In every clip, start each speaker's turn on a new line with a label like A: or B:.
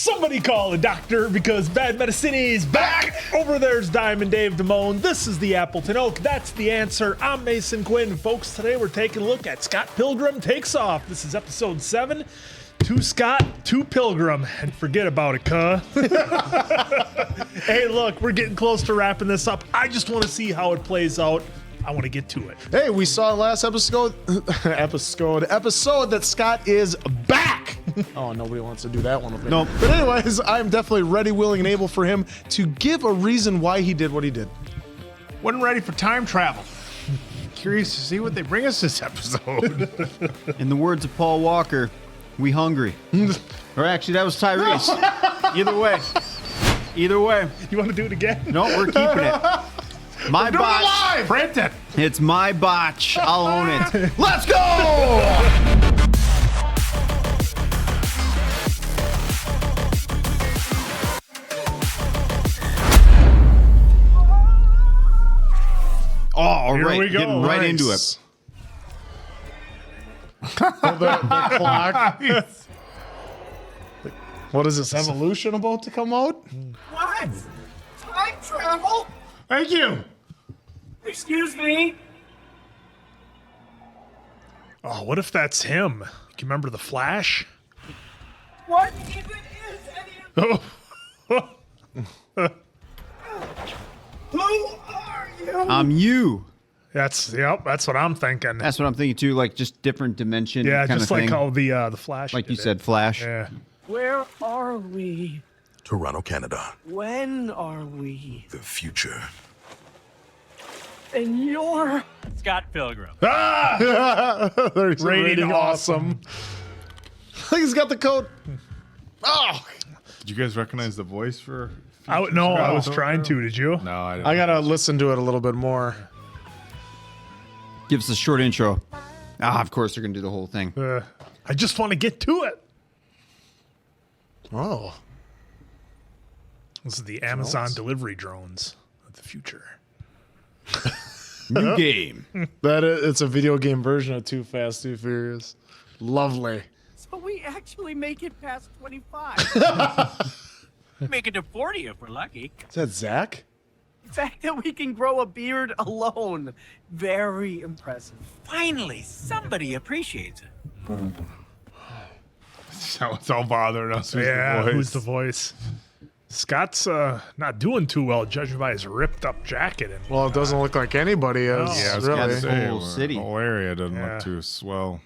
A: Somebody call a doctor because bad medicine is back. Over there's Diamond Dave Damone. This is the Appleton Oak. That's the answer. I'm Mason Quinn. Folks, today we're taking a look at Scott Pilgrim Takes Off. This is episode 7. To Scott, to Pilgrim, and forget about it, cuh. Hey, look, we're getting close to wrapping this up. I just want to see how it plays out. I want to get to it.
B: Hey, we saw last episode that Scott is back. Oh, nobody wants to do that one with me.
C: Nope.
B: But anyways, I'm definitely ready, willing, and able for him to give a reason why he did what he did.
D: Wasn't ready for time travel. Curious to see what they bring us this episode.
C: In the words of Paul Walker, we hungry. Or actually, that was Tyrese. Either way.
A: You want to do it again?
C: No, we're keeping it. My botch.
D: Print it.
C: It's my botch. I'll own it. Let's go! Oh, all right.
A: we go.
C: Getting right into it.
B: The clock. What is this, Evolution about to come out?
E: What? Time travel?
D: Thank you.
E: Excuse me?
A: Oh, what if that's him? You remember the Flash?
E: What even is any of
A: Oh,
E: Who are you?
C: I'm you.
A: that's what I'm thinking.
C: That's what I'm thinking too. Like just different dimension.
A: Yeah,
C: kind
A: just
C: of
A: like
C: thing.
A: how the Flash.
C: Like
A: did
C: you
A: it.
C: said, Flash.
A: Yeah.
E: Where are we?
F: Toronto, Canada.
E: When are we?
F: The future.
E: And you're...
G: Scott Pilgrim.
A: Rating awesome.
B: Look, he's got the coat. Oh,
D: Did you guys recognize the voice for?
A: I was trying to. Did you?
D: No, I didn't.
B: I gotta listen to it a little bit more.
C: Give us a short intro. Of course they're gonna do the whole thing.
A: I just want to get to it.
B: Oh.
A: This is the Amazon delivery drones of the future.
C: New game.
B: It's a video game version of Too Fast, Too Furious. Lovely.
E: So we actually make it past 25.
G: Make it to 40 if we're lucky.
B: Is that Zach?
E: The fact that we can grow a beard alone. Very impressive.
G: Finally, somebody appreciates it.
D: So it's all bothering us.
A: Who's the voice? Scott's not doing too well, judging by his ripped up jacket. And
B: Well, it doesn't look like anybody is.
A: No.
D: Yeah, I was
B: really.
D: gonna say,
C: Whole city.
D: The whole area doesn't
A: Yeah.
D: look too swell.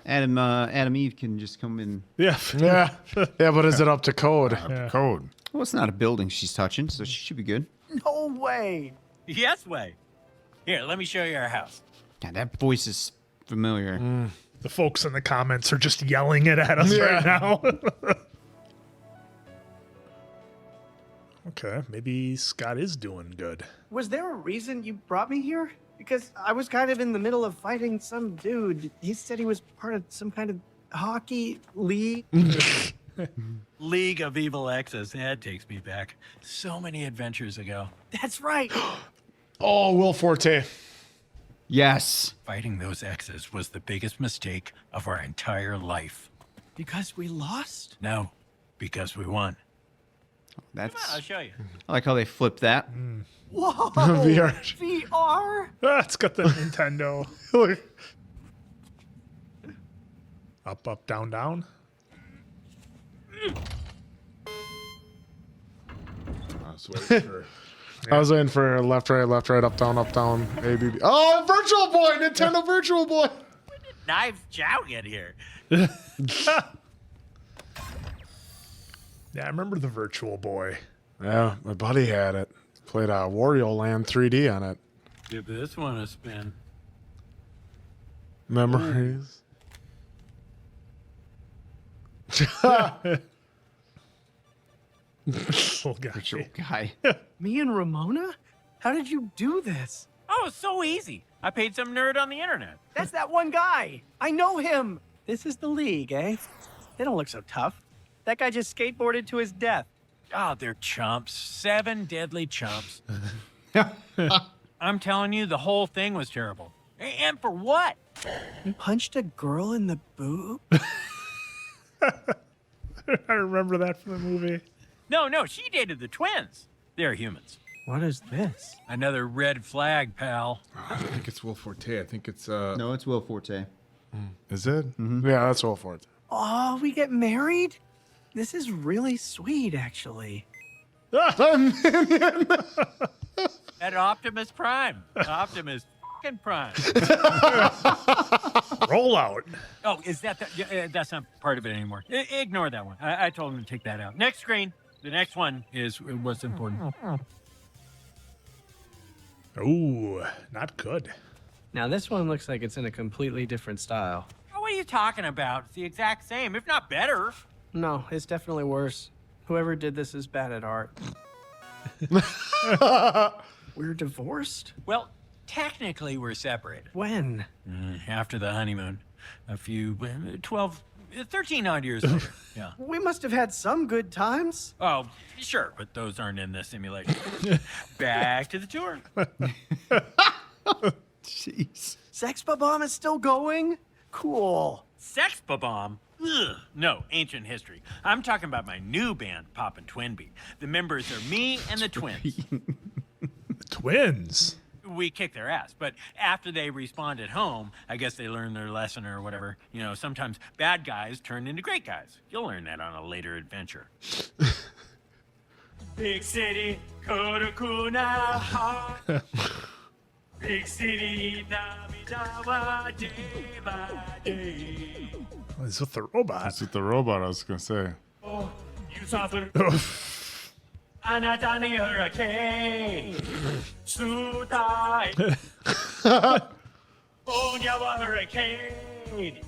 C: Adam Eve can just come in.
A: yeah,
B: Yeah. Yeah, but is it up to code?
D: Code.
C: Well, it's not a building she's touching, so she should be good.
E: No way.
G: Yes way. Here, let me show you our house.
C: God, that voice is familiar.
A: the folks in the comments are just yelling it at us right now. Okay, maybe Scott is doing good.
E: Was there a reason you brought me here? Because I was kind of in the middle of fighting some dude. He said he was part of some kind of hockey league.
G: League of Evil Exes. That takes me back so many adventures ago.
E: That's right.
B: Oh, Will Forte.
C: Yes.
G: Fighting those exes was the biggest mistake of our entire life.
E: Because we lost?
G: No, because we won.
C: That's.
G: Come on, I'll show you.
C: I like how they flipped that.
E: Whoa.
B: VR.
E: VR?
A: It's got the Nintendo. Up, up, down, down.
B: I was waiting for left, right, up, down, A, B, B. Oh, Virtual Boy! Nintendo Virtual Boy!
G: Knives Chau get here.
A: Yeah, I remember the Virtual Boy.
B: Yeah, my buddy had it. Played Wario Land 3D on it.
G: Give this one a spin.
B: Memories.
A: Little guy.
C: Virtual guy.
E: Me and Ramona? How did you do this?
G: Oh, it's so easy. I paid some nerd on the internet.
E: That's that one guy. I know him. This is the league, eh? They don't look so tough. That guy just skateboarded to his death.
G: Oh, they're chumps. 7 deadly chumps. I'm telling you, the whole thing was terrible. And for what?
E: You punched a girl in the boob?
A: I remember that from the movie.
G: No, she dated the twins. They're humans.
E: What is this?
G: Another red flag, pal.
D: I think it's Will Forte. I think it's
C: No, it's Will Forte.
D: Is it?
B: Yeah, that's all for it.
E: Oh, we get married? This is really sweet, actually.
G: At Optimus Prime. Optimus fucking Prime.
A: Roll out.
G: Oh, is that yeah, that's not part of it anymore. Ignore that one. I told him to take that out. Next screen. The next one is what's important.
A: Ooh, not good.
E: Now, this one looks like it's in a completely different style.
G: Oh, what are you talking about? It's the exact same, if not better.
E: No, it's definitely worse. Whoever did this is bad at art. We're divorced?
G: Well, technically we're separated.
E: When?
G: After the honeymoon. A few, 13 odd years later. Yeah.
E: We must have had some good times.
G: Oh, sure, but those aren't in the simulation. Back to the tour.
C: Jeez.
E: Sex Bomb is still going? Cool.
G: Sex bomb? Ugh. No, ancient history. I'm talking about my new band, Poppin' Twinbee. The members are me and the twins.
A: Twins.
G: We kick their ass, but after they respawned at home, I guess they learned their lesson or whatever. You know, sometimes bad guys turn into great guys. You'll learn that on a later adventure. Big city, Korokuna. Big city, Namidawa, day by day.
A: It's with the robot.
D: That's with the robot, I was going to say.
G: Oh, you suffer. Anata ni hurricane. Sutai. Onya wa hurricane.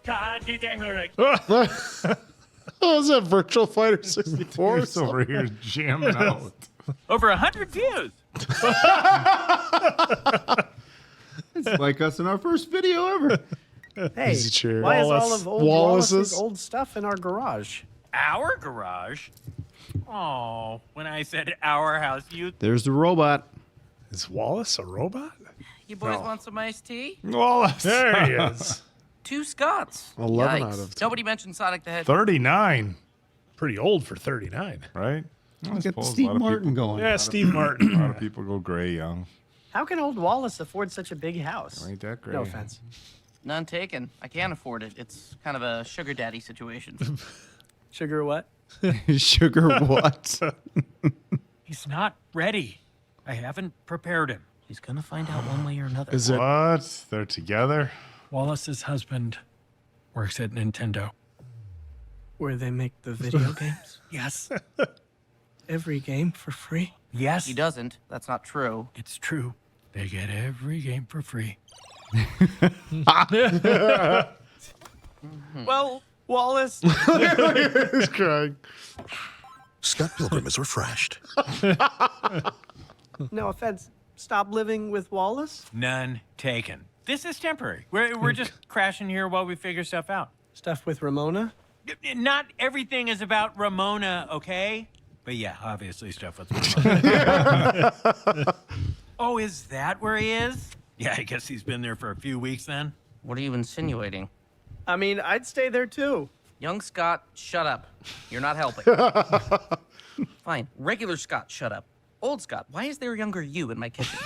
G: Kandide hurricane.
B: Oh, is that Virtual Fighter 64?
D: He's over here jamming out.
G: Over 100 views.
C: It's like us in our first video ever.
E: Hey,
B: Easy chair.
E: why
B: Wallace.
E: is all of old
B: Wallace's?
E: Wallace's old stuff in our garage?
G: Our garage? Oh, when I said our house, you...
C: There's the robot.
A: Is Wallace a robot?
F: You boys want some iced tea?
D: Wallace.
A: There he is.
F: 2 Scotts.
B: 11
F: Yikes.
B: out of 10.
F: Nobody mentioned Sonic the Hedgehog.
D: 39,
A: Pretty old for 39.
D: right? I
C: Get
D: suppose
C: Steve
D: a lot of
C: Martin
D: people,
C: going.
A: Yeah, Steve Martin.
D: A lot of people go gray young.
E: How can old Wallace afford such a big house?
D: Ain't that great?
E: No offense.
F: None taken. I can't afford it. It's kind of a sugar daddy situation.
E: Sugar what?
C: Sugar what?
G: He's not ready. I haven't prepared him.
F: He's gonna find out one way or another.
B: Is it?
D: What? They're together?
G: Wallace's husband works at Nintendo.
E: Where they make the video games?
G: Yes.
E: Every game for free?
G: Yes.
F: He doesn't. That's not true.
G: It's true. They get every game for free.
E: Well, Wallace.
B: He's crying.
H: Scott Pilgrim is refreshed.
E: No offense. Stop living with Wallace?
G: None taken. This is temporary. We're just crashing here while we figure stuff out.
E: Stuff with Ramona?
G: Not everything is about Ramona, okay? But yeah, obviously stuff with Ramona. Oh, is that where he is? Yeah, I guess he's been there for a few weeks then.
F: What are you insinuating?
E: I mean, I'd stay there too.
F: Young Scott, shut up. You're not helping. Fine. Regular Scott, shut up. Old Scott, why is there a younger you in my kitchen?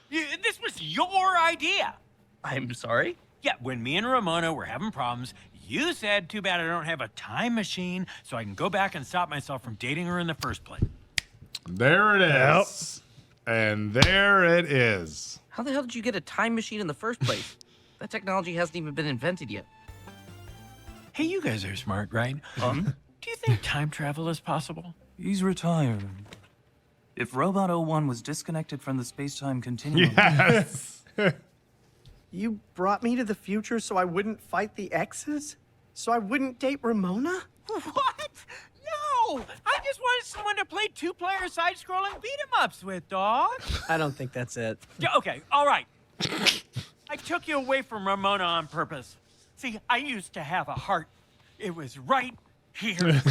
G: This was your idea.
F: I'm sorry?
G: Yeah, when me and Ramona were having problems, you said, too bad I don't have a time machine so I can go back and stop myself from dating her in the first place.
D: There it is. And there it is.
F: How the hell did you get a time machine in the first place? That technology hasn't even been invented yet.
G: Hey, you guys are smart, right? Do you think time travel is possible?
I: He's retired. If Robot 01 was disconnected from the space-time continuum,
D: Yes.
E: You brought me to the future so I wouldn't fight the exes? So I wouldn't date Ramona?
G: What? No! I just wanted someone to play two-player side-scrolling beat-em-ups with, dog.
E: I don't think that's it.
G: Yeah, okay, all right. I took you away from Ramona on purpose. See, I used to have a heart. It was right here.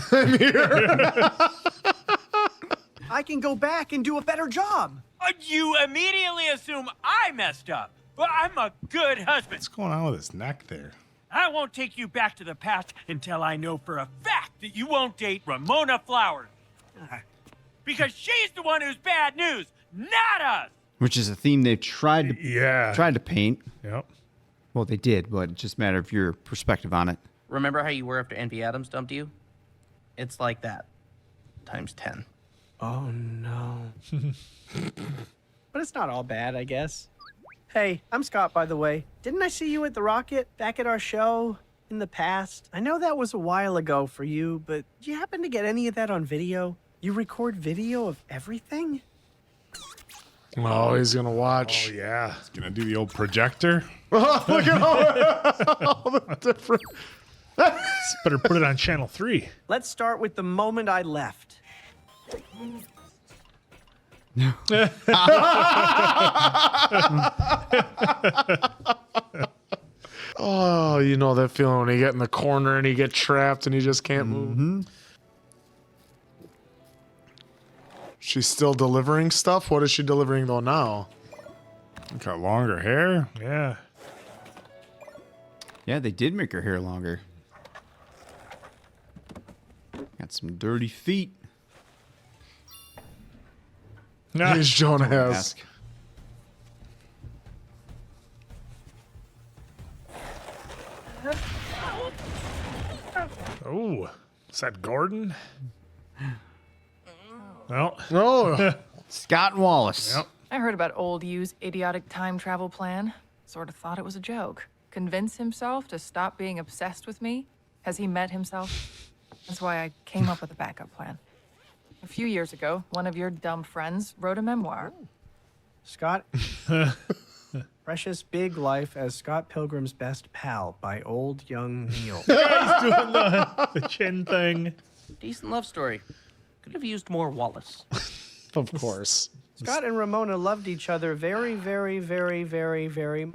E: I can go back and do a better job.
G: You immediately assume I messed up. Well, I'm a good husband.
D: What's going on with his neck there?
G: I won't take you back to the past until I know for a fact that you won't date Ramona Flowers. Because she's the one who's bad news, not us.
C: Which is a theme they've tried to paint.
A: Yep.
C: Well, they did, but it's just a matter of your perspective on it.
F: Remember how you were after Envy Adams dumped you? It's like that. Times 10.
E: Oh, no. But it's not all bad, I guess. Hey, I'm Scott, by the way. Didn't I see you at the Rocket back at our show in the past? I know that was a while ago for you, but did you happen to get any of that on video? You record video of everything?
B: Oh, he's gonna watch.
A: Oh, yeah.
D: He's gonna do the old projector.
B: Oh, look at all the different.
A: Better put it on channel 3.
E: Let's start with the moment I left.
B: Oh, you know that feeling when you get in the corner and you get trapped and you just can't move. She's still delivering stuff? What is she delivering though now?
D: Got longer hair.
A: Yeah.
C: Yeah, they did make her hair longer. Got some dirty feet.
B: He's Jonah has.
C: Ask.
A: Oh, is that Gordon? Well,
B: Oh,
C: Scott and Wallace.
A: Yep.
J: I heard about old U's idiotic time travel plan. Sort of thought it was a joke. Convince himself to stop being obsessed with me? Has he met himself? That's why I came up with a backup plan. A few years ago, one of your dumb friends wrote a memoir.
E: Scott. Precious Big Life as Scott Pilgrim's Best Pal by Old Young Neil.
A: he's doing the chin thing.
F: Decent love story. Could have used more Wallace.
B: of course.
E: Scott and Ramona loved each other very, very, very, very, very.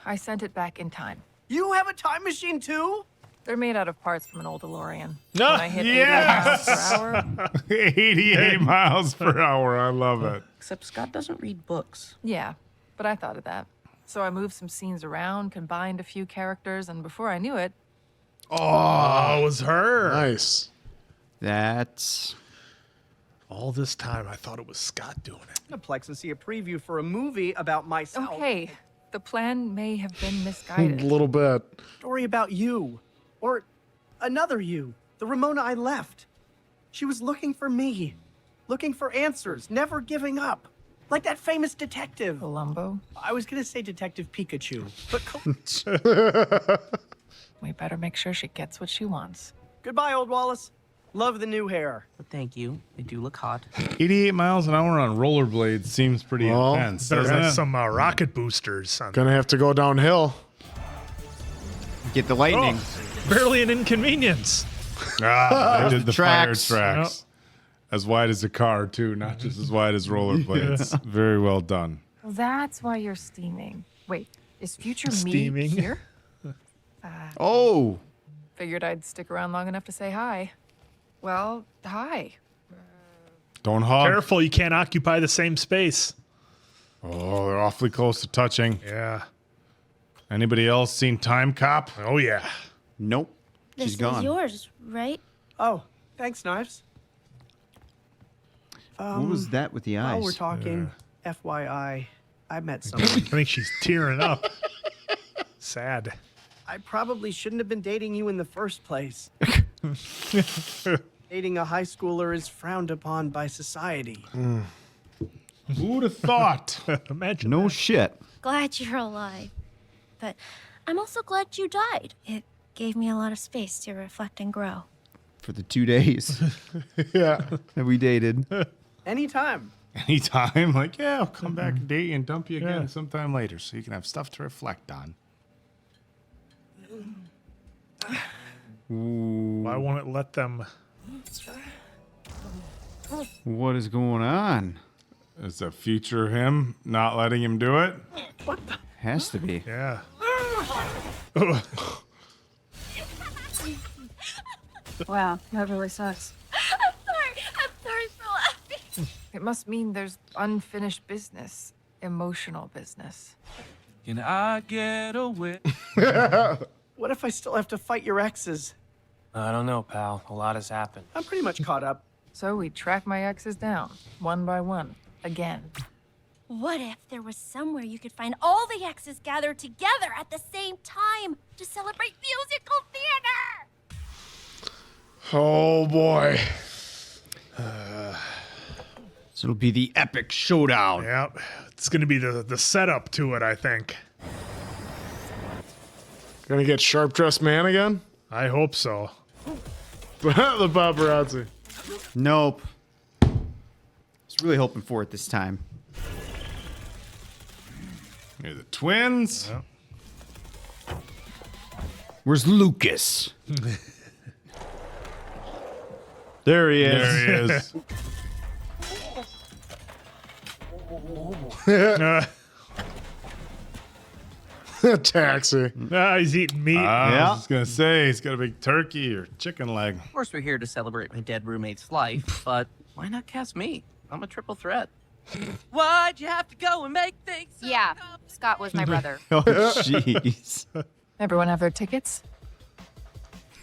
J: I sent it back in time.
E: You have a time machine too?
J: They're made out of parts from an old DeLorean.
A: No,
J: When I hit 88
D: yes!
J: miles per hour,
D: 88 miles per hour. I love it.
F: Except Scott doesn't read books.
J: yeah, but I thought of that. So I moved some scenes around, combined a few characters, and before I knew it,
A: Oh, it was her.
B: Nice.
C: That's
A: All this time, I thought it was Scott doing it.
E: I'm gonna plex and see a preview for a movie about myself.
J: okay, the plan may have been
B: A
J: misguided.
B: little bit.
E: Story about you. Or another you. The Ramona I left. She was looking for me. Looking for answers. Never giving up. Like that famous detective.
J: Columbo,
E: I was gonna say Detective Pikachu. But
J: we better make sure she gets what she wants.
E: goodbye, old Wallace. Love the new hair.
F: But thank you. They do look hot.
D: 88 miles an hour on rollerblades seems pretty
B: Well,
D: intense.
A: Better
D: Doesn't
A: have
D: it?
A: some rocket boosters. On.
B: Gonna have to go downhill.
C: get the lightning.
A: Oh, barely an inconvenience.
D: They did the
C: Tracks.
D: fire tracks. As wide as a car, too, not just as wide as rollerblades. Very well done.
J: That's why you're steaming. Wait, is future
A: Steaming.
J: me here?
C: Oh,
J: Figured I'd stick around long enough to say hi. Well, hi.
D: Don't hug.
A: Careful, you can't occupy the same space.
D: Oh, they're awfully close to touching.
A: Yeah.
D: Anybody else seen Time Cop?
A: Oh, yeah.
C: nope.
K: This
C: She's gone.
K: is yours, right?
E: Oh, thanks, Knives.
C: What was that with the eyes?
E: While we're talking, FYI, I met someone.
A: I think she's tearing up. Sad.
E: I probably shouldn't have been dating you in the first place. Dating a high schooler is frowned upon by society.
D: Who'd have thought?
A: Imagine
C: No
A: that.
C: shit.
K: Glad you're alive. But I'm also glad you died. It gave me a lot of space to reflect and grow.
C: For the 2 days
B: Yeah.
C: that we dated.
E: Anytime.
D: Anytime. Like, yeah, I'll come back and date you and dump you again sometime later so you can have stuff to reflect on.
A: Why won't it let them?
C: What is going on?
D: Is the future him not letting him do it?
C: Has to be.
A: Yeah.
L: Wow, that really sucks.
K: I'm sorry for laughing.
J: It must mean there's unfinished business, emotional business.
I: Can I get away?
E: What if I still have to fight your exes?
L: I don't know, pal. A lot has happened.
E: I'm pretty much caught up.
J: So we track my exes down, one by one, again.
K: What if there was somewhere you could find all the exes gathered together at the same time to celebrate musical theater?
B: Oh boy.
C: So it'll be the epic showdown.
A: Yep. It's going to be the setup to it, I think.
B: Gonna get Sharp Dressed Man again?
A: I hope so.
B: The paparazzi.
C: Nope. Was really hoping for it this time.
D: Here are the twins.
A: Yep.
C: Where's Lucas? There he is.
D: There he is.
B: Taxi.
A: He's eating meat.
D: I was just gonna say he's got a big turkey or chicken leg.
F: Of course, we're here to celebrate my dead roommate's life, but why not cast me? I'm a triple threat. Why'd you have to go and make things so
J: Yeah, Scott was my brother.
C: Oh, jeez.
J: Everyone have their tickets?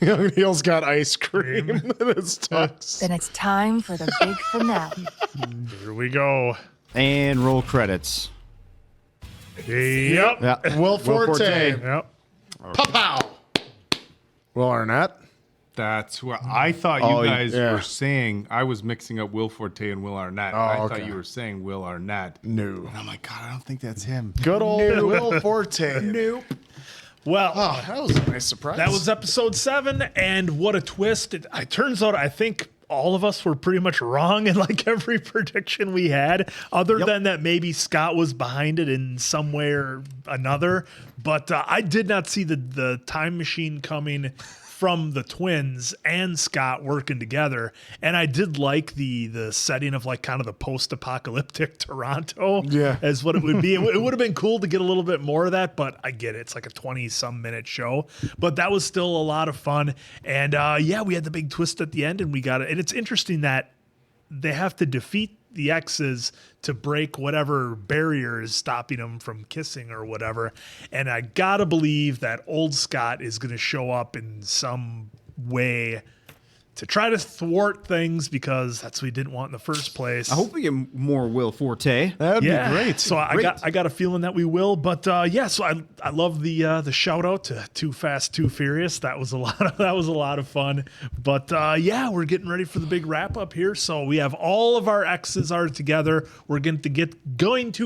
B: Young Neil's got ice cream in his tux.
J: Then it's time for the big finale.
A: Here we go.
C: And roll credits.
A: Yep.
C: Yeah.
B: Will Forte.
A: Yep.
B: Pow! Will Arnett.
D: That's what I thought you guys
B: yeah.
D: were saying. I was mixing up Will Forte and Will Arnett.
B: Oh,
D: I
B: okay.
D: thought you were saying Will Arnett.
B: No.
D: And I'm like, God, I don't think that's him.
B: Good old Will Forte.
A: Nope. Well,
B: Oh, that was a nice surprise.
A: that was episode 7, and what a twist. It turns out I think all of us were pretty much wrong in like every prediction we had, other than that maybe Scott was behind it in some way or another. But I did not see the time machine coming from the twins and Scott working together. And I did like the setting of like kind of the post-apocalyptic Toronto as what it would be. It would have been cool to get a little bit more of that, but I get it. It's like a 20-some minute show. But that was still a lot of fun. And yeah, we had the big twist at the end and we got it. And it's interesting that they have to defeat the exes to break whatever barrier is stopping them from kissing or whatever. And I gotta believe that old Scott is going to show up in some way to try to thwart things because that's what we didn't want in the first place.
C: I hope we get more Will Forte.
B: That'd be great.
A: So I got a feeling that we will. But yeah, so I love the shout out to Too Fast, Too Furious. That was a lot of fun. But yeah, we're getting ready for the big wrap up here. So we have all of our exes are together. We're going to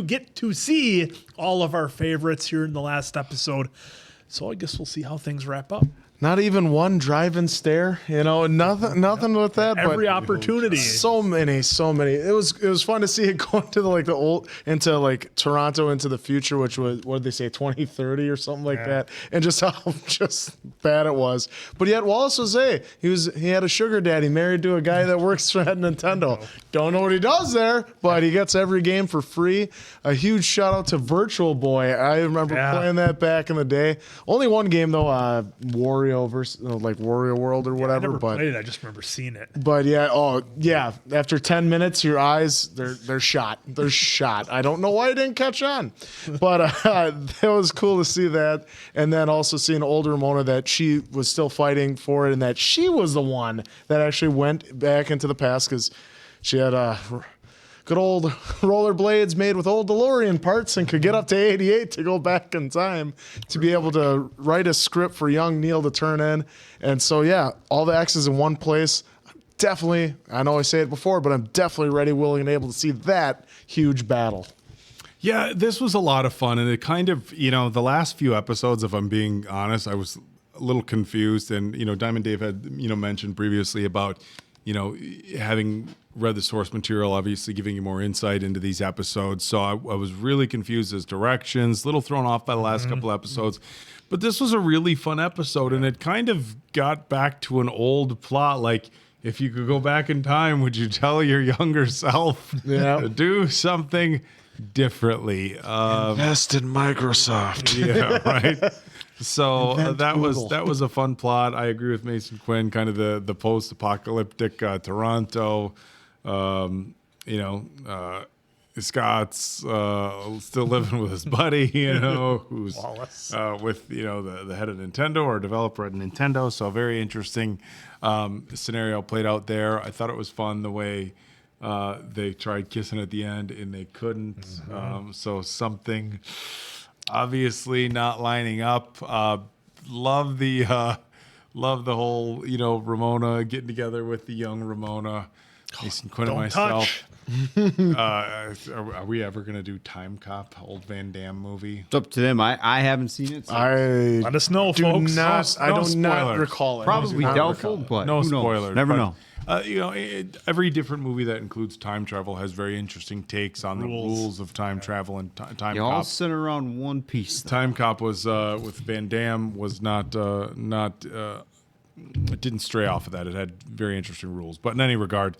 A: get to see all of our favorites here in the last episode. So I guess we'll see how things wrap up.
B: Not even one drive-in stare, nothing with that.
A: Every
B: but
A: opportunity.
B: So many. It was fun to see it go into like Toronto into the future, which was, what did they say, 2030 or something like that, and just how just bad it was. But yet Wallace was he had a sugar daddy married to a guy that works at Nintendo. Don't know what he does there, but he gets every game for free. A huge shout out to Virtual Boy. I remember playing that back in the day. Only one game though, Wario versus like Wario World or whatever.
A: I never
B: but
A: played it. I just remember seeing it.
B: But yeah, after 10 minutes, your eyes they're shot. They're shot. I don't know why I didn't catch on, but it was cool to see that, and then also seeing old Ramona that she was still fighting for it, and that she was the one that actually went back into the past because she had good old rollerblades made with old DeLorean parts and could get up to 88 to go back in time to be able to write a script for young Neil to turn in. And so, yeah, all the X's in one place. Definitely, I know I say it before, but I'm definitely ready, willing, and able to see that huge battle.
D: Yeah, this was a lot of fun. And it kind of, the last few episodes, if I'm being honest, I was a little confused. And, Diamond Dave had, mentioned previously about, having read the source material, obviously giving you more insight into these episodes. So I was really confused as directions, a little thrown off by the last couple episodes. But this was a really fun episode, and it kind of got back to an old plot. Like, if you could go back in time, would you tell your younger self to do something differently?
B: Invest in Microsoft.
D: Yeah, right. So that was a fun plot. I agree with Mason Quinn, kind of the post-apocalyptic Toronto. Scott's still living with his buddy, who's
A: Wallace.
D: with the head of Nintendo or developer at Nintendo. So very interesting scenario played out there. I thought it was fun the way they tried kissing at the end and they couldn't. So something obviously not lining up. Love the whole Ramona getting together with the young Ramona. Mason Quinn and myself. Are we ever gonna do Time Cop, old Van Damme movie?
C: It's up to them. I haven't seen it. So.
A: Let us know, folks.
B: I do not recall it.
C: Probably doubtful, but
D: no
C: who knows?
D: spoilers.
C: Never
D: but,
C: know.
D: Every different movie that includes time travel has very interesting takes on the rules of time travel and time
C: You
D: cop.
C: all center around one piece. Though.
D: Time Cop was with Van Damme was not it didn't stray off of that. It had very interesting rules. But in any regard,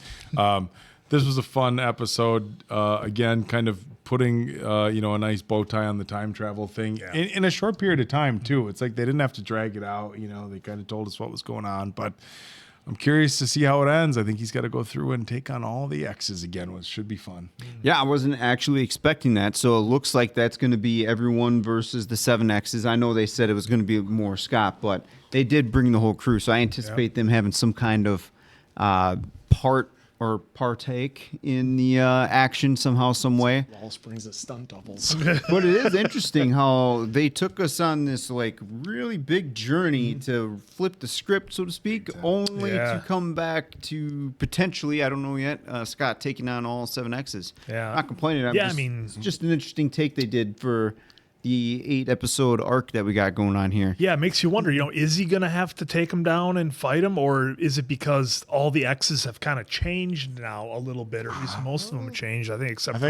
D: this was a fun episode. Again, kind of putting a nice bow tie on the time travel thing in a short period of time too. It's like they didn't have to drag it out. They kind of told us what was going on. But I'm curious to see how it ends. I think he's got to go through and take on all the X's again, which should be fun.
C: Yeah, I wasn't actually expecting that. So it looks like that's going to be everyone versus the 7 X's. I know they said it was going to be more Scott, but they did bring the whole crew. So I anticipate them having some kind of partake in the action somehow, some way.
B: Wallace brings his stunt doubles.
C: But it is interesting how they took us on this really big journey to flip the script, so to speak, only to come back to potentially, I don't know yet, Scott taking on all 7 X's.
A: Yeah.
C: Not complaining. It's just an interesting take they did for the 8-episode arc that we got going on here.
A: Yeah, it makes you wonder, is he going to have to take him down and fight him, or is it because all the X's have kind of changed now a little bit, or at least most of them have changed, I think, except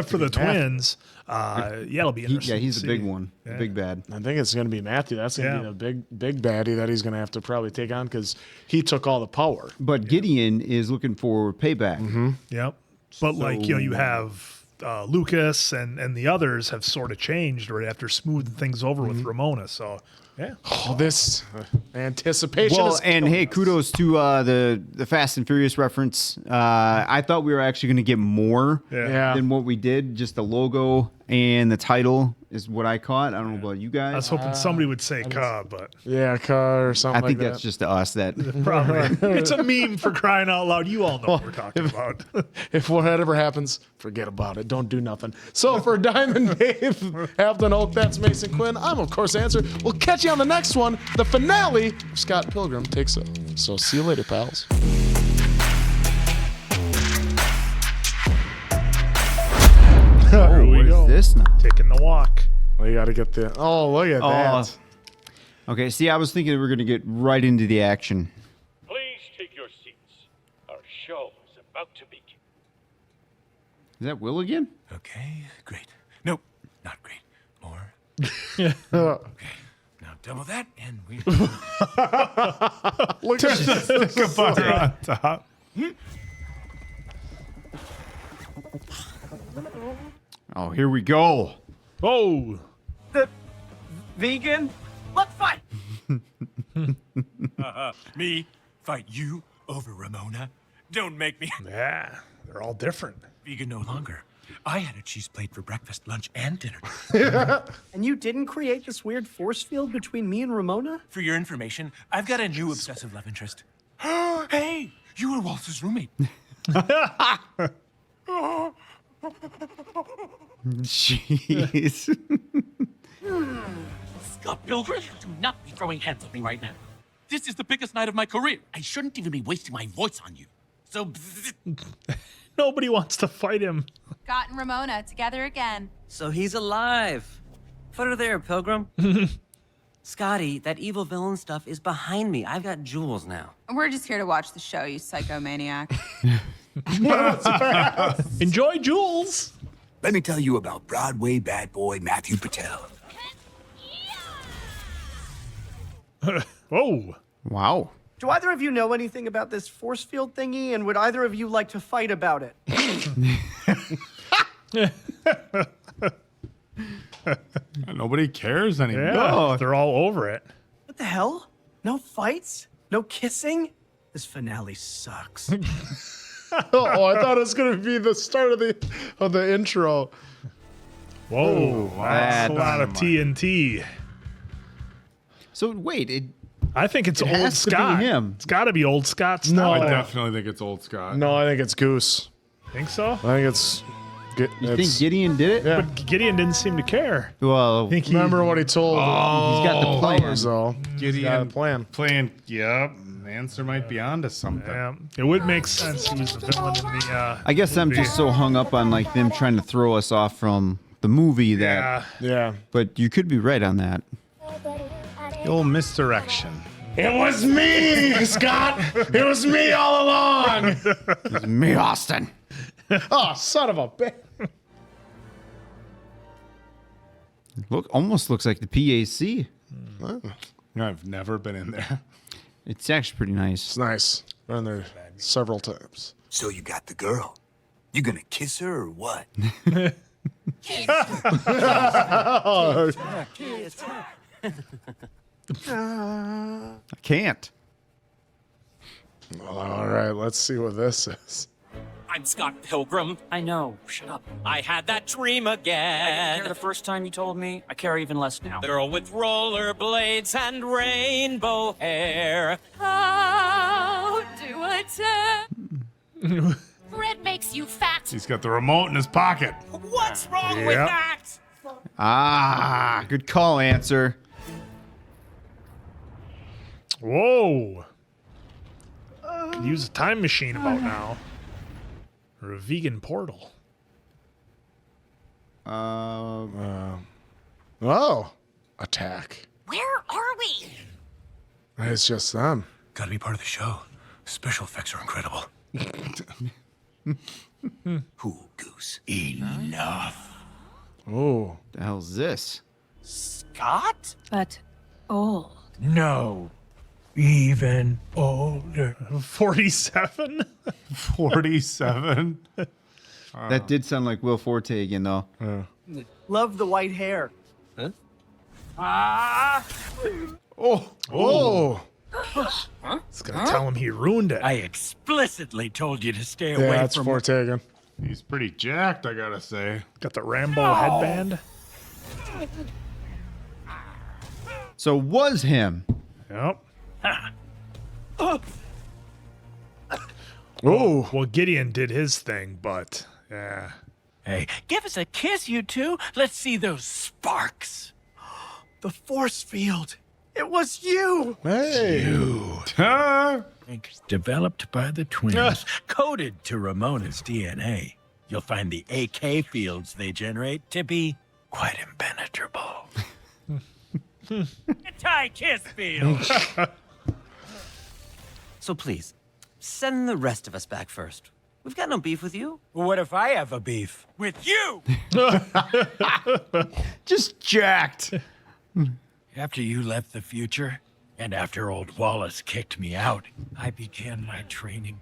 A: for the twins. It'll be interesting.
C: He's the big one, the big bad.
B: I think it's going to be Matthew. That's going to be the big baddie that he's going to have to probably take on because he took all the power.
C: But Gideon is looking for payback.
B: Mm-hmm.
A: Yep. But you have Lucas and the others have sort of changed right after smoothing things over with Ramona. So, yeah.
B: Oh, this anticipation.
C: Well, and hey, kudos to the Fast and Furious reference. I thought we were actually going to get more than what we did. Just the logo and the title is what I caught. I don't know about you guys.
A: I was hoping somebody would say "Ka," but
B: Ka or something.
C: I think that's just to us. That
A: probably it's a meme for crying out loud. You all know what we're talking about.
B: If whatever happens, forget about it. Don't do nothing. So for Diamond Dave, have to know that's Mason Quinn. I'm of course Answer. We'll catch you on the next one, the finale of Scott Pilgrim Takes Off. So see you later, pals.
C: What is this now?
A: Taking the walk.
B: We got to get the. Oh, look at that.
C: Okay, see, I was thinking we were going to get right into the action.
M: Please take your seats. Our show is about to begin.
C: Is that Will again?
G: Okay, great. Nope, not great. More. Okay, now double that, and we.
B: Look at
D: the butter on top.
C: Oh, here we go.
A: Oh.
E: The vegan? Let's fight.
G: Me fight you over Ramona? Don't make me.
A: Yeah, they're all different.
G: Vegan no longer. I had a cheese plate for breakfast, lunch, and dinner.
E: And you didn't create this weird force field between me and Ramona?
G: For your information, I've got a new obsessive love interest. Hey, you were Waltz's roommate.
C: Jeez.
F: Scott Pilgrim, do not be throwing hands at me right now. This is the biggest night of my career. I shouldn't even be wasting my voice on you. So,
A: nobody wants to fight him.
K: Scott and Ramona together again.
N: So he's alive. Put her there, Pilgrim. Scotty, that evil villain stuff is behind me. I've got jewels now.
O: We're just here to watch the show, you psychomaniac.
A: Enjoy Jules.
P: Let me tell you about Broadway bad boy Matthew Patel.
A: Whoa.
C: Wow.
E: Do either of you know anything about this force field thingy, and would either of you like to fight about it?
D: Nobody cares anymore.
A: Yeah, they're all over it.
E: What the hell? No fights? No kissing? This finale sucks.
B: Oh, I thought it was gonna be the start of the intro.
A: Whoa, that's a lot of TNT.
C: So wait,
A: I think it's
C: it
A: old
C: has to be
A: Scott.
C: him.
A: It's got to be old Scott.
B: No.
D: I definitely think it's old Scott.
B: No, I think it's Goose.
A: Think so?
B: I think it's.
C: You think Gideon did it?
B: Yeah.
A: But Gideon didn't seem to care.
C: Well,
A: I think
B: remember what he told.
C: he's got the plan.
B: Though.
D: Gideon
B: got a plan.
D: Yep. The answer might be onto something.
A: Yeah, it would make sense. He was the villain in the.
C: I guess I'm just so hung up on like them trying to throw us off from the movie that.
B: Yeah.
C: But you could be right on that.
D: The old misdirection.
B: It was me, Scott. It was me all along.
C: It's me, Austin.
B: Oh, son of a bitch.
C: Almost looks like the PAC.
D: I've never been in there.
C: It's actually pretty nice.
B: It's nice. Been there several times.
P: So you got the girl. You gonna kiss her or what?
C: I can't.
B: All right, let's see what this is.
Q: I'm Scott Pilgrim. I know. Shut up. I had that dream again. I didn't care the first time you told me. I care even less now. The girl with rollerblades and rainbow hair.
K: How do I tell?
Q: Bread makes you fat.
D: He's got the remote in his pocket.
Q: What's wrong with
D: Yep.
Q: that?
C: Ah, good call, answer.
A: Whoa. Could use a time machine about now. Or a vegan portal.
B: Oh, attack.
Q: Where are we?
B: It's just them.
H: Gotta be part of the show. Special effects are incredible.
P: Who, Goose?
H: Enough.
B: Oh.
C: The hell's this?
Q: Scott?
O: But old.
M: No. Even older.
A: 47?
D: 47?
C: That did sound like Will Forte again, though.
E: Love the white hair.
Q: Huh?
A: Oh.
B: Oh.
Q: Huh?
A: It's gonna tell him he ruined it.
M: I explicitly told you to stay
B: Yeah,
M: away
B: that's
M: from
B: Forte again.
D: He's pretty jacked, I gotta say.
A: Got the Rambo headband.
C: So was him.
A: Yep.
B: Oh.
A: Well, Gideon did his thing, but yeah.
M: Hey, give us a kiss, you two. Let's see those sparks.
E: The force field. It was you.
B: Hey.
M: Developed by the twins, coded to Ramona's DNA. You'll find the AK fields they generate to be quite impenetrable. Anti-kiss field.
N: So please, send the rest of us back first. We've got no beef with you.
M: What if I have a beef with you?
C: Just jacked.
M: After you left the future, and after old Wallace kicked me out, I began my training.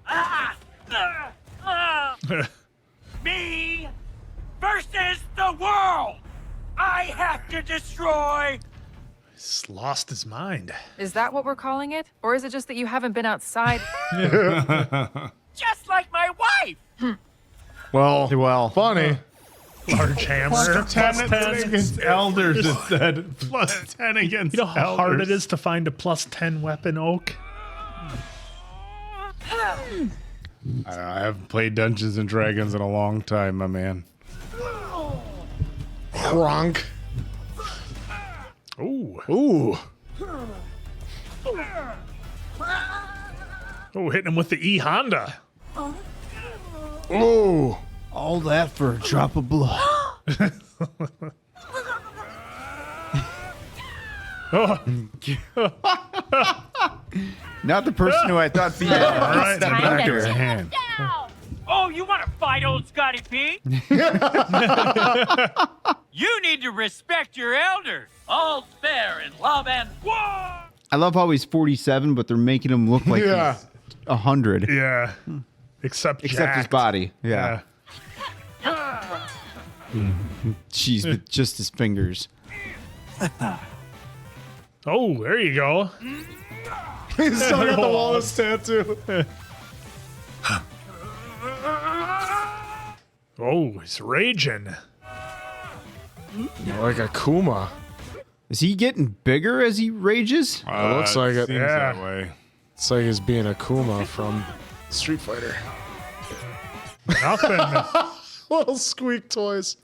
M: Me versus the world! I have to destroy...
A: He's lost his mind.
J: Is that what we're calling it? Or is it just that you haven't been outside?
M: Just like my wife!
B: Well, funny.
A: Large hammer.
D: Plus 10 against elders, it said. Plus 10 against
A: You know how hard
D: elders.
A: it is to find a plus 10 weapon, Oak?
D: I haven't played Dungeons and Dragons in a long time, my man.
B: Kronk.
A: Ooh.
B: Ooh.
A: Oh, hitting him with the E Honda.
B: Ooh.
C: All that for a drop of blood. Not the person who I thought beat
A: right,
C: Step
A: back
C: back
A: of his
C: there.
A: hand.
M: Oh, you want to fight old Scotty P? You need to respect your elders. All's fair in love and war.
C: I love how he's 47, but they're making him look like
B: Yeah.
C: he's 100.
A: Yeah. Except
C: his
A: jacked.
C: body. Yeah. Jeez, with just his fingers.
A: Oh, there you go.
B: He's still got the Wallace tattoo.
A: Oh, he's raging.
B: Like a Kuma.
C: Is he getting bigger as he rages?
B: It looks like it.
D: Seems that way.
B: It's like he's being a Kuma from Street Fighter.
A: Nothing.
B: Little squeak toys.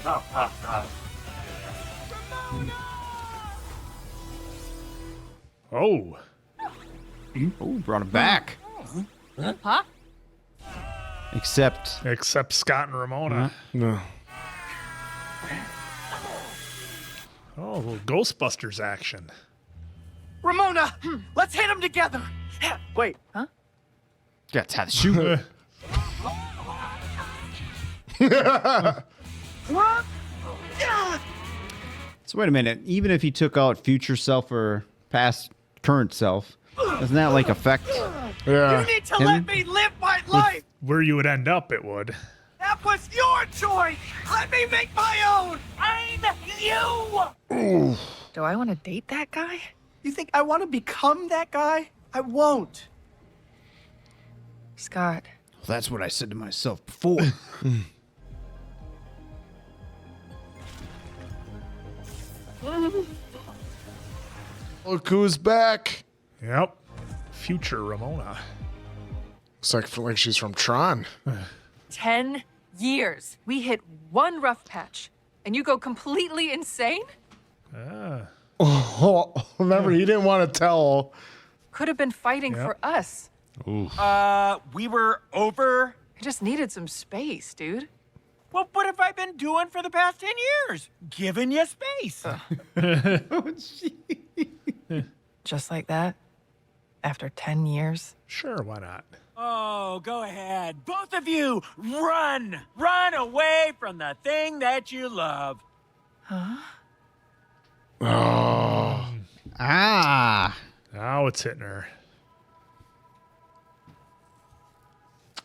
A: Oh.
C: Oh, brought it back.
O: Huh?
C: Except
A: Scott and Ramona.
B: No.
A: Oh, a little Ghostbusters action.
E: Ramona, let's hit them together. Wait, huh?
C: that's how to shoot. So wait a minute. Even if he took out future self or past current self, doesn't that like affect?
B: Yeah.
E: You need to let me live my life.
A: Where you would end up, it would.
E: That was your choice. Let me make my own. I'm you.
J: Do I want to date that guy?
E: You think I want to become that guy? I won't.
J: Scott.
C: Well, that's what I said to myself before.
B: Look who's back.
A: Yep. Future Ramona.
B: Looks like she's from Tron.
J: 10 years. We hit one rough patch, and you go completely insane?
B: Oh, remember, he didn't want to tell.
J: Could have been fighting for us.
D: Ooh.
G: We were over.
J: I just needed some space, dude.
G: Well, what have I been doing for the past 10 years? Giving you space.
J: Just like that? After 10 years?
A: Sure, why not?
G: Oh, go ahead. Both of you, run! Run away from the thing that you love.
J: Huh?
B: Oh.
C: Ah.
A: Now it's hitting her.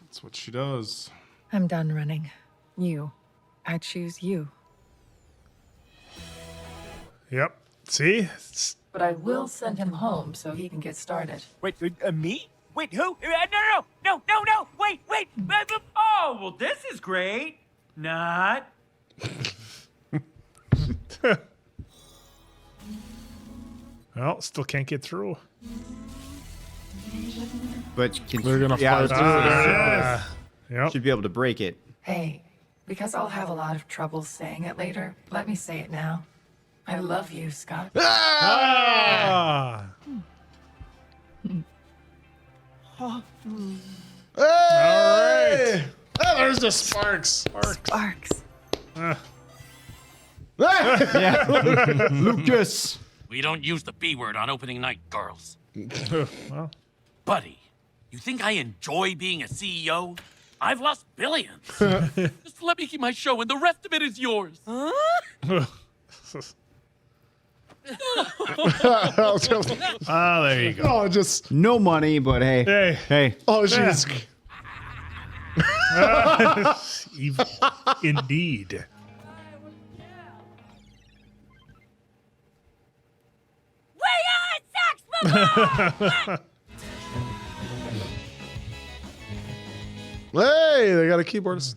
D: That's what she does.
J: I'm done running. You. I choose you.
A: Yep. See?
J: But I will send him home so he can get started.
G: Wait, me? Wait, who? No, wait. Oh, well, this is great. Not.
A: Well, still can't get through.
C: But
B: they're gonna fight through it.
A: Yep.
C: Should be able to break it.
J: Hey, because I'll have a lot of trouble saying it later, let me say it now. I love you, Scott.
A: Ah!
B: Hey! All right. Oh, there's the sparks.
J: Sparks.
C: Yeah. Lucas.
Q: We don't use the B word on opening night, girls.
A: Well.
Q: Buddy, you think I enjoy being a CEO? I've lost billions. Just let me keep my show and the rest of it is yours. Huh?
A: There you go.
B: Oh, just
C: no money, but hey. Hey.
B: Oh, she's
A: evil. Indeed.
B: Hey, they got a keyboardist.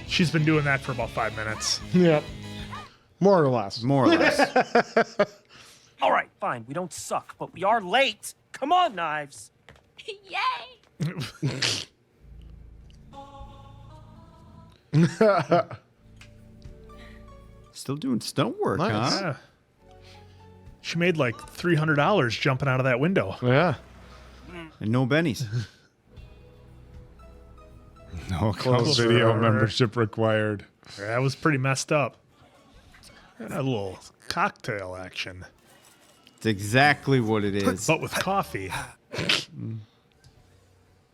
A: She's been doing that for about 5 minutes.
B: Yep. More or less.
C: More or less.
G: All right, fine. We don't suck, but we are late. Come on, Knives.
K: Yay!
C: Still doing stunt work,
B: Nice.
C: huh?
A: Yeah. She made like $300 jumping out of that window.
B: Yeah.
C: And no bennies.
D: No closed video membership required.
A: That was pretty messed up. And a little cocktail action.
C: It's exactly what it is.
A: But with coffee.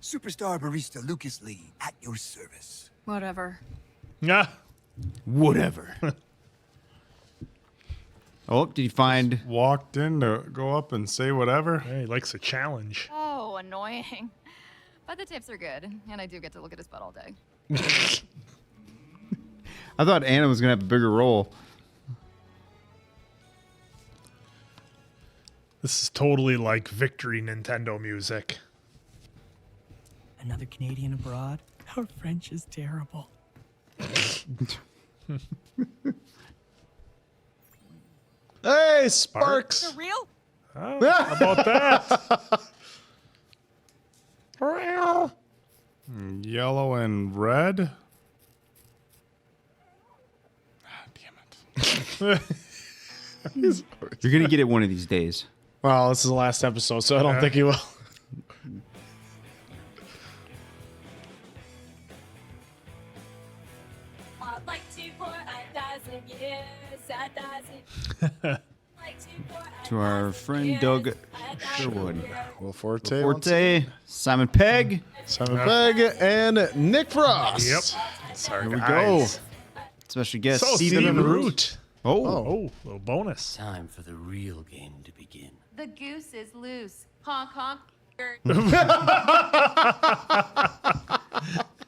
P: Superstar barista Lucas Lee at your service.
O: Whatever.
A: Yeah.
C: Whatever. Oh, did you find...
D: Walked in to go up and say whatever?
A: Yeah, he likes a challenge.
O: Oh, annoying. But the tips are good, and I do get to look at his butt all day.
C: I thought Anna was going to have a bigger role.
A: This is totally like Victory Nintendo music.
R: Another Canadian abroad? Our French is terrible.
B: Hey, Sparks.
K: For real?
A: Oh, how about that?
D: Yellow and red.
C: You're gonna get it one of these days.
B: Well, this is the last episode, so I don't think he will.
C: To our friend Doug Sherwood.
B: Will Forte.
C: Forte, Simon Pegg.
B: Simon Pegg, and Nick Frost.
A: Yep. Sorry,
C: Here we
A: guys.
C: go. Special guest
A: So,
C: Stephen
A: Root.
C: Root.
A: Oh, little bonus.
N: Time for the real game to begin.
O: The goose is loose. Honk honk.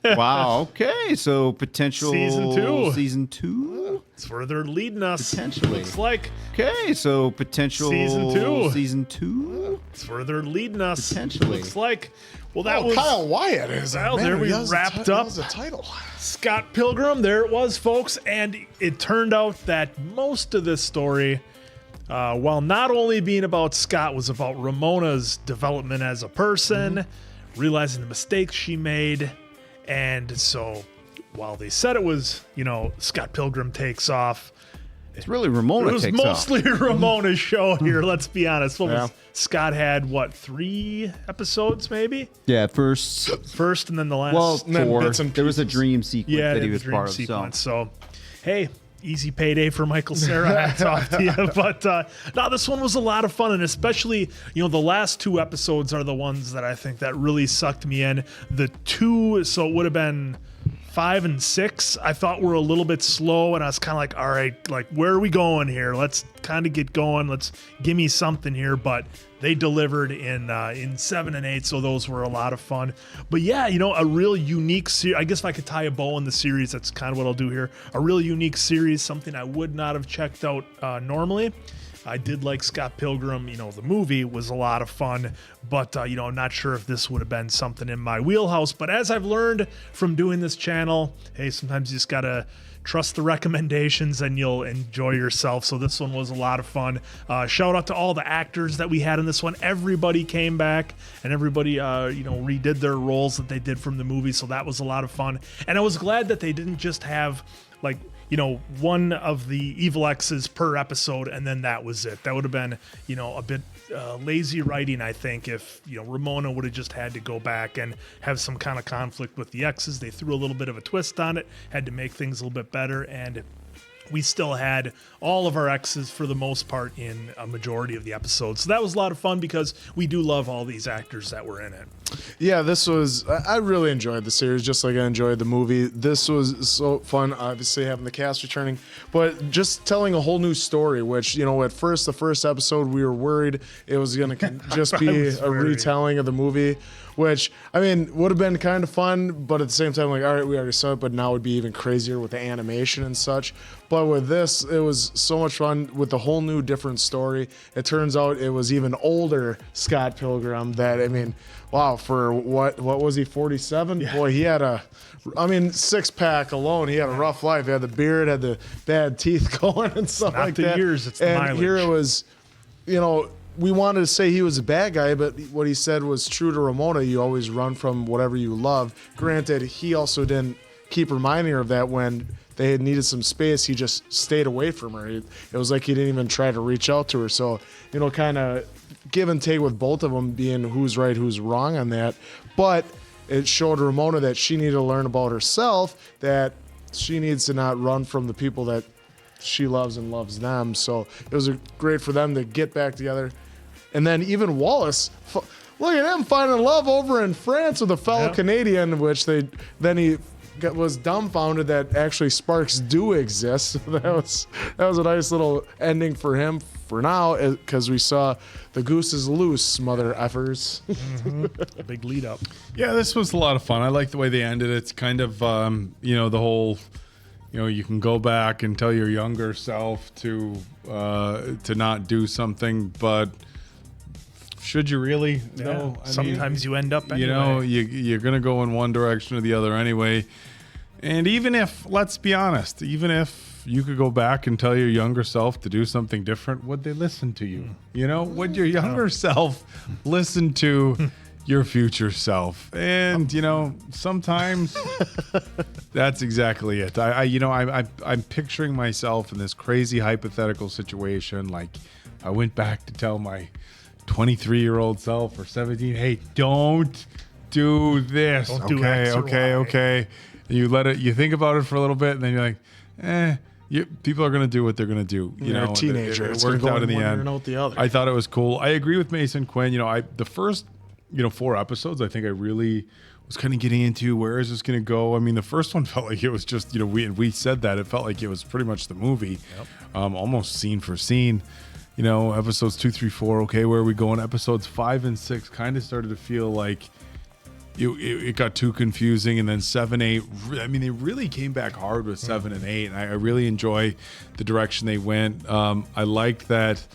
C: Wow. Okay. So potential
A: Season 2. It's where they're leading us.
C: Potentially.
A: Looks like.
C: Okay. So potential Season 2.
A: It's where they're leading us.
C: Potentially.
A: Looks like. Well, that was
B: Kyle Wyatt is.
A: Well,
B: Man,
A: there we
B: he has
A: wrapped
B: that
A: up
B: was the title.
A: Scott Pilgrim. There it was, folks. And it turned out that most of this story, while not only being about Scott, was about Ramona's development as a person, realizing the mistakes she made. And so while they said it was, Scott Pilgrim Takes Off,
C: it's really Ramona
A: It was
C: takes
A: mostly
C: off.
A: Ramona's show here, let's be honest. What
C: Yeah.
A: was, Scott had, 3 episodes maybe?
C: Yeah, first
A: and then the last.
C: Well,
A: and then
C: 4.
A: bits and
C: There was a dream sequence
A: Yeah,
C: that he
A: the
C: was
A: dream
C: part of.
A: sequence. So, hey, easy payday for Michael Cera. Hats off to you. But no, this one was a lot of fun, and especially the last 2 episodes are the ones that I think that really sucked me in. The 2, so it would have been 5 and 6, I thought were a little bit slow, and I was kind of like, all right, like, where are we going here? Let's kind of get going. Let's give me something here. But they delivered in 7 and 8, so those were a lot of fun. But yeah, a real unique series. I guess if I could tie a bow in the series, that's kind of what I'll do here. A real unique series, something I would not have checked out normally. I did like Scott Pilgrim, the movie was a lot of fun, but, I'm not sure if this would have been something in my wheelhouse. But as I've learned from doing this channel, hey, sometimes you just got to trust the recommendations and you'll enjoy yourself. So this one was a lot of fun. Shout out to all the actors that we had in this one. Everybody came back and everybody, redid their roles that they did from the movie. So that was a lot of fun. And I was glad that they didn't just have one of the evil X's per episode, and then that was it. That would have been, a bit lazy writing, I think, if, Ramona would have just had to go back and have some kind of conflict with the X's. They threw a little bit of a twist on it, had to make things a little bit better, and we still had all of our X's for the most part in a majority of the episodes. So that was a lot of fun because we do love all these actors that were in it.
B: Yeah, I really enjoyed the series, just like I enjoyed the movie. This was so fun, obviously, having the cast returning, but just telling a whole new story, which, at first, the first episode, we were worried it was going to just be a retelling of the movie, which, would have been kind of fun, but at the same time, like, all right, we already saw it, but now it would be even crazier with the animation and such. But with this, it was so much fun with the whole new different story. It turns out it was even older Scott Pilgrim that, wow, for what was he, 47? Yeah. Boy, he had six-pack alone. He had a rough life. He had the beard, had the bad teeth going and stuff like that.
A: Not the years, it's the mileage.
B: And here it was, we wanted to say he was a bad guy, but what he said was true to Ramona. You always run from whatever you love. Granted, he also didn't keep reminding her of that when they had needed some space. He just stayed away from her. It was like he didn't even try to reach out to her. So, kind of give and take with both of them being who's right, who's wrong on that. But it showed Ramona that she needed to learn about herself, that she needs to not run from the people that she loves and loves them. So it was great for them to get back together. And then even Wallace, look at him finding love over in France with a fellow Canadian, which he was dumbfounded that actually sparks do exist. So that was a nice little ending for him for now, because we saw the goose is loose, mother effers.
A: A big lead up.
D: Yeah, this was a lot of fun. I like the way they ended it. It's kind of the whole, you can go back and tell your younger self to not do something, but should you really? No.
A: Sometimes you end up anyway.
D: You know, you're going to go in one direction or the other anyway. And even if, let's be honest, even if you could go back and tell your younger self to do something different, would they listen to you? You know, would your younger self listen to your future self? And, you know, sometimes that's exactly it. I'm picturing myself in this crazy hypothetical situation. Like, I went back to tell my 23-year-old self or 17, hey, don't do this.
A: Don't do X or Y.
D: Okay. And you think about it for a little bit, and then you're like, people are going to do what they're going to do. You know,
B: a teenager.
D: It worked out in the end.
B: Out the other.
D: I thought it was cool. I agree with Mason Quinn. You know, the first 4 episodes, I think I really was kind of getting into where is this going to go. I mean, the first one felt like it was just, we said that it felt like it was pretty much the movie, almost scene for scene. You know, episodes 2, 3, 4. Okay, where are we going? Episodes 5 and 6 kind of started to feel like it got too confusing, and then 7, 8. I mean, they really came back hard with 7 and 8, and I really enjoy the direction they went. I liked that,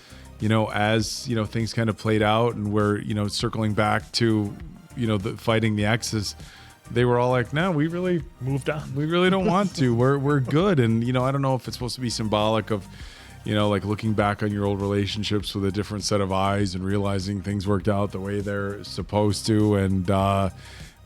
D: as things kind of played out, and we're circling back to the fighting the X's. They were all like, "No, we really
A: moved on.
D: We really don't want to. We're good." And I don't know if it's supposed to be symbolic of, like looking back on your old relationships with a different set of eyes and realizing things worked out the way they're supposed to. And,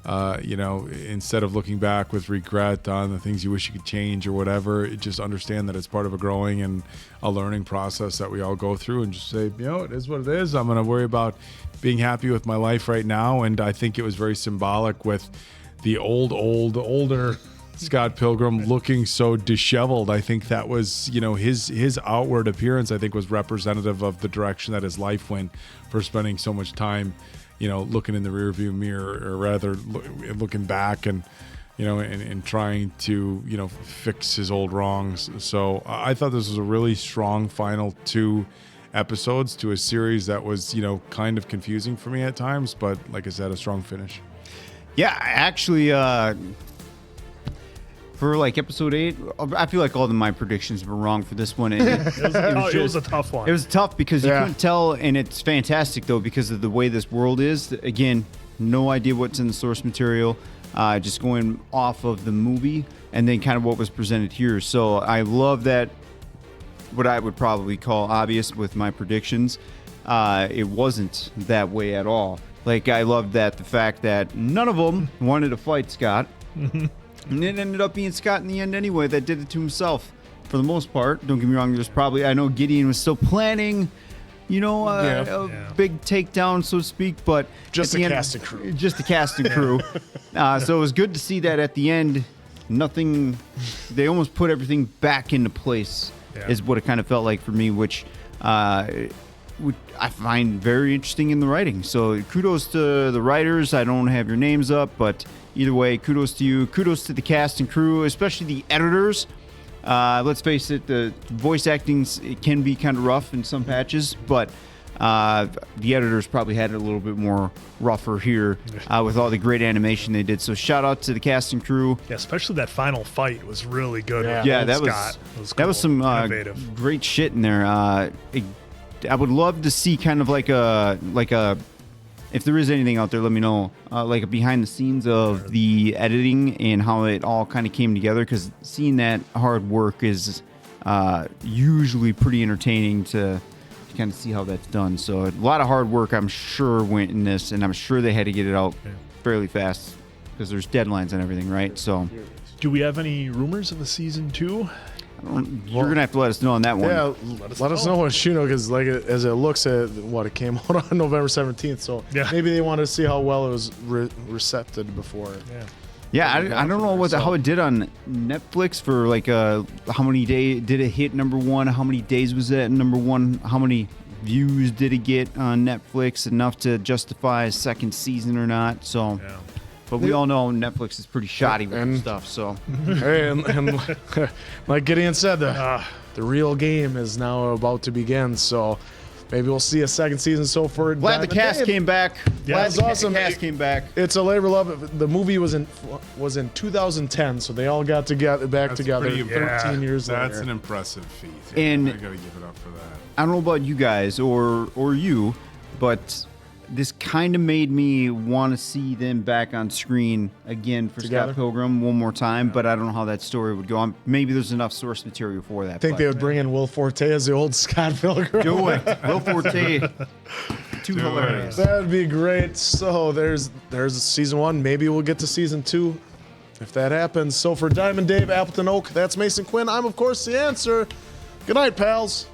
D: instead of looking back with regret on the things you wish you could change or whatever, just understand that it's part of a growing and a learning process that we all go through, and just say, it is what it is. I'm going to worry about being happy with my life right now. And I think it was very symbolic with the older Scott Pilgrim looking so disheveled. I think that was, his outward appearance, I think, was representative of the direction that his life went for spending so much time, looking in the rearview mirror, or rather looking back and, and trying to, fix his old wrongs. So I thought this was a really strong final 2 episodes to a series that was, kind of confusing for me at times, but like I said, a strong finish.
C: Yeah, actually, for like episode 8, I feel like all of my predictions were wrong for this one. It
A: was a tough one.
C: It was tough because you couldn't tell, and it's fantastic though because of the way this world is. Again, no idea what's in the source material, just going off of the movie and then kind of what was presented here. So I love that. What I would probably call obvious with my predictions, it wasn't that way at all. Like, I love that the fact that none of them wanted to fight Scott. And it ended up being Scott in the end anyway that did it to himself for the most part. Don't get me wrong, there's probably, I know Gideon was still planning, a big takedown, so to speak, but
B: just the cast and crew.
C: Just the cast and crew. So it was good to see that at the end, they almost put everything back into place, is what it kind of felt like for me, which I find very interesting in the writing. So kudos to the writers. I don't have your names up, but either way, kudos to you. Kudos to the cast and crew, especially the editors. Let's face it, the voice acting can be kind of rough in some patches, but the editors probably had it a little bit more rougher here with all the great animation they did. So shout out to the cast and crew.
A: Yeah, especially that final fight was really good.
C: Yeah, that
A: Scott.
C: was
A: cool.
C: That was some great shit in there. I would love to see kind of like a if there is anything out there, let me know, like a behind the scenes of the editing and how it all kind of came together, because seeing that hard work is usually pretty entertaining to kind of see how that's done. So a lot of hard work, I'm sure, went in this, and I'm sure they had to get it out fairly fast because there's deadlines and everything, right? So,
A: do we have any rumors of a season 2?
C: You're gonna have to let us know on that one.
B: Yeah, let us know what because as it looks at it came out on November 17th, so maybe they wanted to see how well it was recepted before.
C: Yeah, I don't know how it did on Netflix for like how many days did it hit number 1? How many days was it at number 1? How many views did it get on Netflix enough to justify a second season or not? So. But we all know Netflix is pretty shoddy with stuff, so.
B: Hey, and like Gideon said, the real game is now about to begin, so maybe we'll see a second season. So for
C: glad the cast came back.
B: Yeah, it's awesome.
C: The cast came back.
B: It's a labor of love. The movie was in 2010, so they all got together 13 years later.
D: That's an impressive feat.
C: And
D: I gotta give it up for that.
C: I don't know about you guys or you, but this kind of made me want to see them back on screen again for
B: Together?
C: Scott Pilgrim one more time, but I don't know how that story would go. Maybe there's enough source material for that.
B: I think they would bring in Will Forte as the old Scott Pilgrim.
C: Do it. Will Forte. Too hilarious.
B: That'd be great. So there's season 1. Maybe we'll get to season 2 if that happens. So for Diamond Dave, Appleton Oak, that's Mason Quinn. I'm, of course, the answer. Good night, pals.